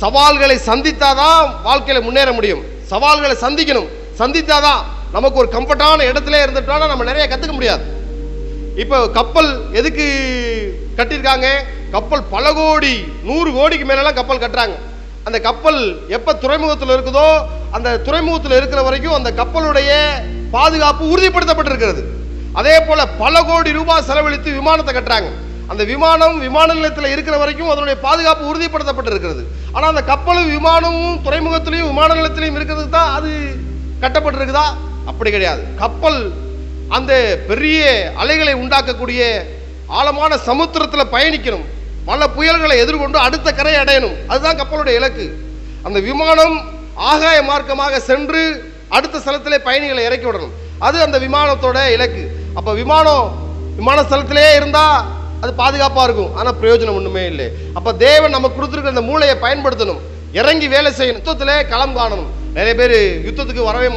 சவால்களை சந்தித்தாதான் வாழ்க்கையில முன்னேற முடியும். சவால்களை சந்திக்கணும், சந்தித்தாதான் நமக்கு ஒரு கம்ஃபர்டான இடத்துல இருந்துட்டோம்னா நம்ம நிறைய கத்துக்க முடியாது. இப்போ கப்பல் எதுக்கு கட்டியிருக்காங்க? கப்பல் பல கோடி, 100 கோடிக்கு மேலாம் கப்பல் கட்டுறாங்க. அந்த கப்பல் எப்ப துறைமுகத்தில் இருக்குதோ அந்த துறைமுகத்தில் இருக்கிற வரைக்கும் அந்த கப்பலுடைய பாதுகாப்பு உறுதிப்படுத்தப்பட்டிருக்கிறது. அதே போல பல கோடி ரூபாய் செலவழித்து விமானத்தை கட்டுறாங்க. அந்த விமானம் விமான நிலையத்தில் இருக்கிற வரைக்கும் அதனுடைய பாதுகாப்பு உறுதிப்படுத்தப்பட்டிருக்கிறது. ஆனால் அந்த கப்பலும் விமானமும் துறைமுகத்திலையும் விமான நிலையத்திலையும் இருக்கிறதுக்கு தான் அது கட்டப்பட்டிருக்குதா? அப்படி கிடையாது. கப்பல் அந்த பெரிய அலைகளை உண்டாக்கக்கூடிய ஆழமான சமுத்திரத்தில் பயணிக்கணும், பல புயல்களை எதிர்கொண்டு அடுத்த கரையை அடையணும். அதுதான் கப்பலுடைய இலக்கு. அந்த விமானம் ஆகாய மார்க்கமாக சென்று அடுத்த ஸ்தலத்திலே பயணிகளை இறக்கி விடணும். அது அந்த விமானத்தோட இலக்கு. அப்ப விமான ஸ்தலத்திலே இருந்தா அது பாதுகாப்பா இருக்கும், ஆனா பிரயோஜனம் ஒண்ணுமே இல்லை. அப்ப தேவன் நமக்கு கொடுத்திருக்கிற அந்த மூளையை பயன்படுத்தணும், இறங்கி வேலை செய்யணும், யுத்தத்திலே களம் காணணும். நிறைய பேர் யுத்தத்துக்கு வரவே மாட்டாங்க.